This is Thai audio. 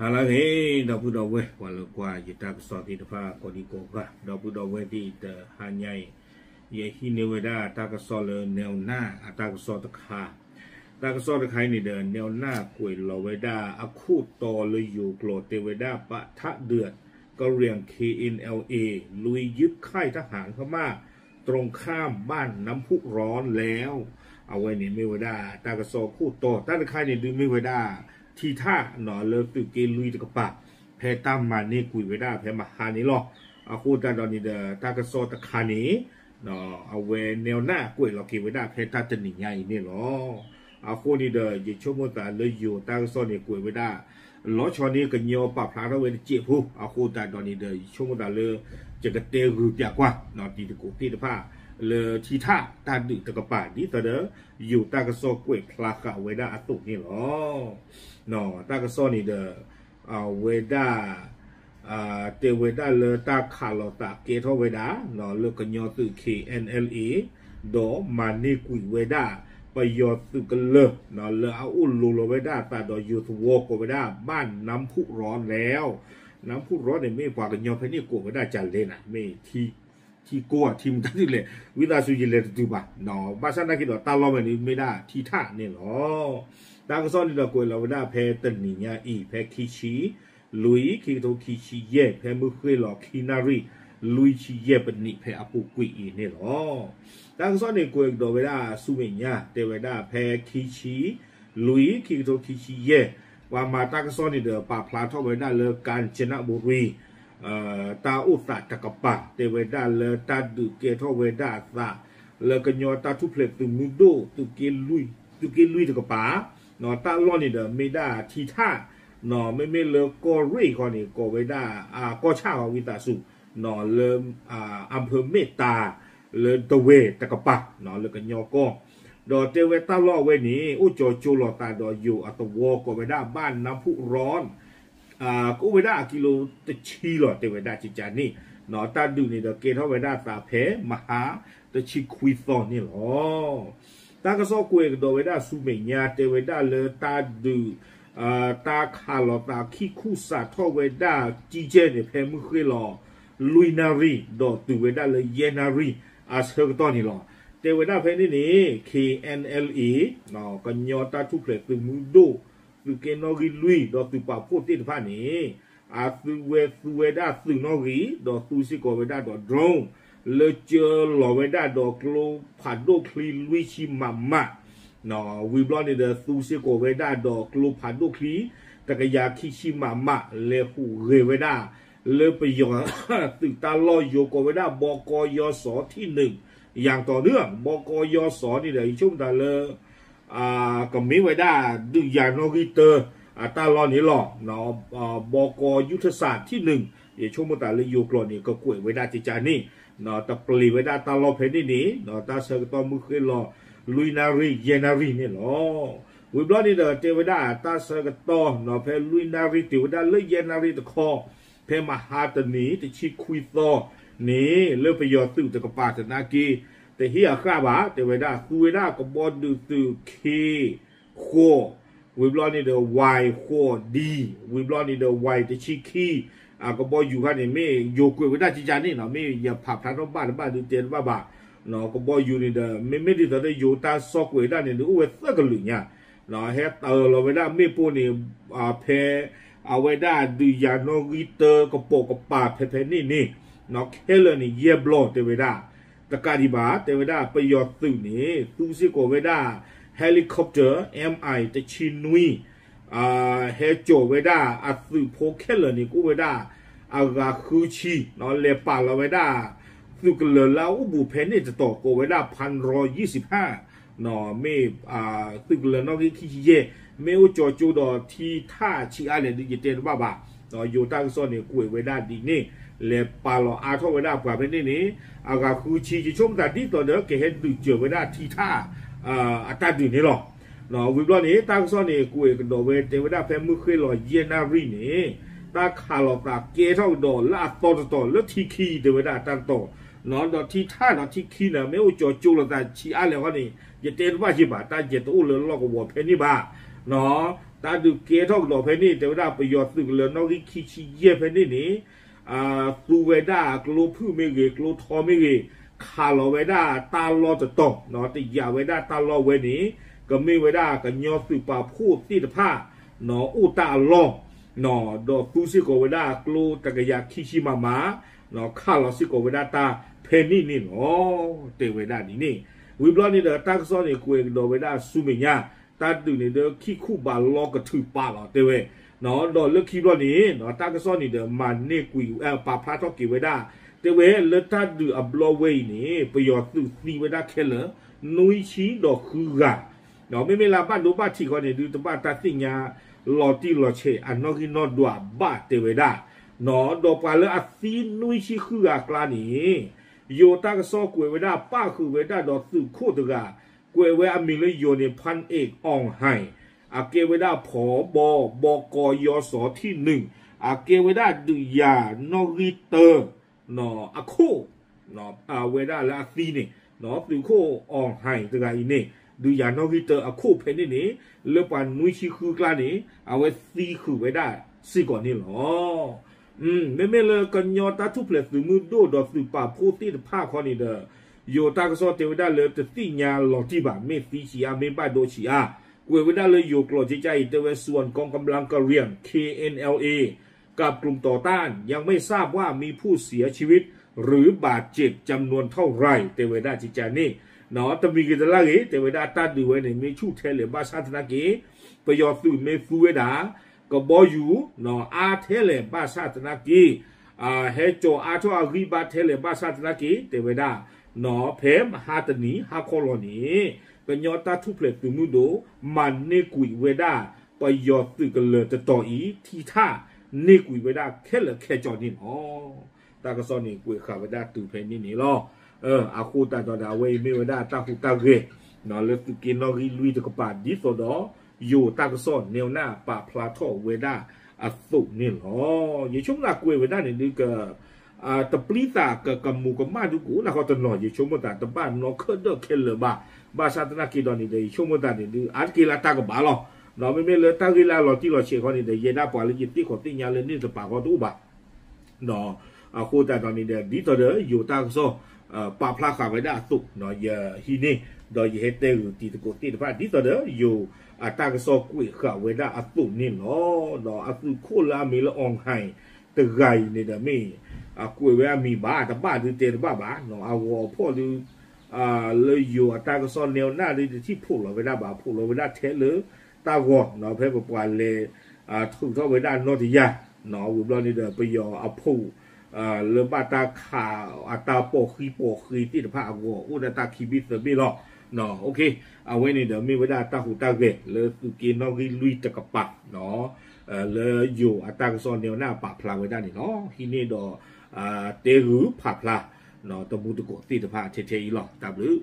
ฮาลาเฮดาวพูดเอาไว้วันละกว่าจิตากสอติดฟ้ากอดีโกกะดาวพูดเอาไว้ที่เดหันใหญ่เยฮิเนเวดาตากสอเลแนวหน้าตากสอตะคาตากสอตะไคนี่เดินแนวหน้ากวยลอเวดาอคูตอเลยอยู่โกรเตเวดาปะทะเดือดก็เรียง KNLA ลุยยึดค่ายทหารพม่าตรงข้ามบ้านน้ำพุร้อนแล้วเอาไว้เนี่ยไม่เวดาตากสอคู่โตตาตะไคนี่ดูไม่เวดาทีท่าหนอเลิกตุเกลุยตะกปะแพตั้มมาเนี่ยกุยเวดาแพมาฮานี่หรอเอาคู่ตาดอนี่เดตากสอตะคานี้เนาะเอาเวแนวหน้ากวยเราเกเวดาแพตาจะหนีใหญ่เนี่ยหรอเอาคู่นี่เดยิ่งชั่วโมงแต่เลยอยู่ตากสอเนี่ยกุยเวดาล้อชอนี้ก็เงียวปะพลาดเวดเจ็บผู้เอาคู่ตาดอนี่เดชั่วโมงแต่เลยจะกระเตะรูปจากว่าเนาะตีตะกุตีตะผ้าเลยทีท่าตาดึกตะกปะนี่แต่เดอยู่ตากสอกวยพลากะเวดาอตุนี่หรอเนาะตากสอนี่เดเวดาเตเวดาเลตาคาโลตาเกทเวดาเนาะเลกญอตุ KNLA ดอมานี่กุยเวดาไปยอตุกันเลเนาะเลเอาอุลูโลเวดาตาดอยูทวอกเวดาบ้านน้ำพุร้อนแล้วน้ำพุร้อนเนี่ยไม่กว่ากันยอเพนี่โกเวดาจันเลนะไม่ที่กัวทีมตั้งที่เลยวิดาสุจิเลตุบะเนาะบ้านนักกิจตาล้อมนี่ไม่ได้ที่ท่าเนี่ยเนาะตากซ้อนนี่เรากุยเราเวดาเพตันนี่เนี่ยอีเพคิชีลุยคิโตคิชิเย่เพมุคุยหลอกคินารีลุยชิเย่เป็นนิเพอปุกุยนี่หรอตากซ้อนนี่กุยเราเวดาสุเมียเตเวดาเพคิชิลุยคิโตคิชิเย่ว่ามาตากซ้อนนี่เดอป่าพลาทเวดาเลการชนะบุรีตาอุตตะตะกปะเตเวดาเลตาดุเกทเวดาตาเลกญอตาทุเพลตุมุโดตุเกลุยตะกปะเนาะตาล้อนี่เดอไม่ได้ทีท่าเนาะไม่เลกอรีก่อนนี่กอเวดาก็ชาวิตาสุเนาะเลอำเภอเมตตาเลตะเวตะกปะเนาะเลกญอก็ดอเตเวตาล้อเวนี่อุจโจลอตาดออยู่อัตวกอเวดาบ้านน้ำพุร้อนก็เวดากิโลตะชีหรอเตเวดาจิจานี่เนาะตาดูนี่เดเกทเวดาตาเพมหาตะชิคุยซอนนี่หรอตากระซอกวยดเวดาสุเมียเตเวดาเลตาดูตาคาลอตาคิคุสาทเวดาจีเจเนี่ยเพมุคุยหรอลุยนารีดอตูเวดาเลเยนารีอาเซกตอนี่หรอเตเวดาเพนี่ KNLE เนาะกันยอตาทุเพลตุมุโดตุเกนอรีลุยดอตุปาโพติดพานี่ตุเวดาตุนอรีดอตุซิโกเวดาดอดรองเลเจอลอเวดาดอกโลพาโดคลีลุยชิมามะเนาะวิบลอนนี่เดตุซิโกเวดาดอกโลพาโดคลีตะกยาคิชิมามะเลหูเรเวดาเลไปยอตึกตาลอยโยโกเวดาบกยศที่หนึ่งอย่างต่อเนื่องบกยศนี่เดช่วงตาเลก็มีไว้ได้ดูอย่างนอริเตอร์ตาลอนี่หรอเนาะบกยุทธศาสตร์ที่หนึ่งอย่าช่วงเมื่อตาเลยโยกลอนี่ก็กล้วยไว้ได้จิจานี่เนาะตะปลีไว้ได้ตาลอเพนี่นี่เนาะตาเสกตอมือเคยรอลุยนารีเยนารีนี่หรอวิบลอนี่เดอเทวดาตาเสกตอเนาะเพลุยนารีเทวดาเลยเยนารีตะคอเพมหาตนีตะชิคุยตอนี่เลือกไปยอตื่นตะกปาตนากีแต่เฮียข้าบ่าแต่เวลาคุยได้ก็บอลดูตื่นเคโควิบลอนี่เดอวายโคดีวิบลอนี่เดอวายแต่ชิคีก็บอลอยู่กันนี่ไม่โยกุยเวลาจีจานี่เนาะไม่อย่าผับทางบ้านดูเตียนบ้าเนาะก็บอลอยู่นี่เดอไม่ได้ตอนได้อยู่ตาซอกเวลานี่ดูเวสักหรือเนี่ยเนาะเฮตเราเวลาไม่ปูนี่เพเอาเวลาดูยานอริเตอร์ก็โปกป่าเพนี่เนาะเคเลนี่เย็บโลแต่เวลาตะการดีบาเทวดาไปยอดตื่นนี่ตู้ซิโกเวดาเฮลิคอปเตอร์ MI ตะชินุยเฮโจเวดาอัตสึโพเคลนี่กูเวดาอากาคูชีนอนเลปาลเวดาสุกเลลาอุบุเพนนี่จะต่อโกเวดา1,125นอเมตึกเลนอกิคิเยเมอุจอจูดอทีท่าชิอาเลดิจิเตนบ้าบ้านออยู่ตั้งโซนนี่กูเวดาดีนี่เลปาลอาทเวดากว่าเพนนี่อากาคูชีจะชมแต่ที่ตัวเด็กเห็นดูเจอเวดาทีท่าอัตราดูนี่หรอเนาะวิบลอนี่ตั้งโซนนี่กูเอกดอเวเทวดาเพมุเคยลอยเยนารีนี่ตาคาลอตาเกเท่าดอลาต่อแล้วทีคีเทวดาตั้งต่อเนาะดอทีท่าเนาะทีคีนะไม่อุจจูละแต่ชีอะไรวะนี่จะเต้นว่าจีบาตาเจตัวเลยลอกวัวเพนี่บ้าเนาะ ตาดูเกทอกดอกเพนี่เทวดาประโยชน์สึกเลยนอกที่ขี้ชี้เย่เพนี่นี่ตูเวดากลัวพื้นไม่เกกลัวทอไม่เกขาลเวดาตาลอจะตกเนาะแต่อย่าเวดาตาลอเวนี้ก็ไม่เวดาก็ยอสึกป่าพูดที่ตะผ้าเนาะอุตาลองเนาะดอกตูซิโกเวดากลัวตะกยาขี้ชี้มาเนาะขาลซิโกเวดาตาเพนี่นี่เนาะเตเวดานี่วิบลอนี่เด้อตักซ้อนนี่คุยดอกเวดาสุเมียตาดูนี่เด้อขี้คู่บาลอกระถือป่าหรอเตเวเนาะดอกเลือกขี้รอนี่เนาะตักซ้อนนี่เด้อมันนี่กุยป่าพระทอกกี่เวดาเตเวเลตาดูอับลอเวนี่ประโยชน์สุสีเวดาเคลนุยชีดอกคือกะเนาะไม่ลาบ้านดูบ้านที่ก่อนนี่ดูตบ้านตาสิญาลอตีลอเชอันนอกินอดัวบ้าเตเวดาเนาะดอกปลาเลอซีนุยชีคือกะกลานี่โยตากซ้อกุยเวดาป้าคือเวดาดอกสุโคตกะกวยเวอมีเลยโยในพันเอกอ่องไห้อาเกเวดาผอบกยศที่หนึ่งอาเกเวดาดุยานอริเตอร์เนาะอะโคเนาะเวดาและอาซีนี่เนาะสุโคอ่องไห้ตกะอีนี่ดุยานอริเตอร์อะโคเพนนี่เลือปานนุยชิคือกลานี่เอาไว้ซีคือเวดาซีก่อนนี่หรอไม่เลยกันยอตาทุเพลสมือโดดสุป่าโพตีตผ้าคอนี่เด้อโยตากษอเทวดาเลยจะติญาหลอที่บ้าไม่ฟีชีอาไม่บ้าโดชีอาเวดาเลยโยกหลอใจเตเวส่วนกองกำลังกะเรียง KNLA กับกลุ่มต่อต้านยังไม่ทราบว่ามีผู้เสียชีวิตหรือบาดเจ็บจำนวนเท่าไรเตเวดาจิจานี่เนาะตมีกิจลาเกเตเวดาตาดูไว้ในมีชูเทเลบาชาตนาเกประโยชน์สุเมฟูเวดาก็บอยู่เนาะอาเทเลบาชาตนาเกเฮโจอาโชอาริบาเทเลบาชาตนาเกเตเวดาเนาะเพมฮาตนีฮาโคโลนีเป็นยอตาทุเพลตุมุโดมันเนกุยเวดาไปยอตึกเลยจะต่ออีทีท่าเนกุยเวดาแค่ละแค่จอนี่อ๋อตากระซอนี่กุยขาเวดาตุเพนี่นี่ล้ออาคูตาจอดาเวไม่เวดาตาคูตาเกเนาะเลยตุกินนอริลุยตะกปาดิโซดออยู่ตากระซอนเนวหน้าปาพลาทอเวดาอสุนี่ล้อยิ่งช่วงหน้ากุยเวดานี่นึกตะปลีตากะกำมูกมาดูกูนะเขาตะหน่อยชมตาตะบ้านนอเคเดอเคลบาบาชาตนากีดอนี่เดชมตานี่ดูอาร์กิลาตากบาลอเนาะไม่เลยตากิลาลอที่ลอเชคอนี่เดเยดาปาลิจิติขอติญาเลนี่ตะปากอตูบาเนาะโคตาตอนนี้เดดิตอเดอยู่ตากโซปาพลาขาไว้ได้ตุเนาะยาฮีนี่ดอยเฮเตอร์ตีตะโกตีตะพาดิตอเดอยู่ตากโซกุยขาไว้ได้อตุนี่เนาะอตุโคลามีละอองไห้ตะไกนี่เดมีกุยเวมีบ้าแต่บ้าดูเตะบ้าเนาะวอพ่อดูเลยอยู่ตากซ้อนแนวหน้าเลยที่พูดเราไม่ได้บ้าพูดเราไม่ได้เทเลยตาวอเนาะเพื่อปล่อยเลยถูกเท่าไม่ได้นอติยาเนาะวิบลอนี่เดไปยอพูเรื่องบ้าตาขาตาโปคีที่ผ้าวออุดตาคีบิสบิลอเนาะโอเคเอาไว้นี่เดี๋ยวมีเวลาตาหูตาเกะเลยสุกินนอกิลุยตะกปักเนาะเลยอยู่ตากซ้อนแนวหน้าปะพลาไว้ได้นี่เนาะที่นี่ดอเตรูผับละเนาะตะมูตะโกตีตะพาเทอีหลอตับหรือ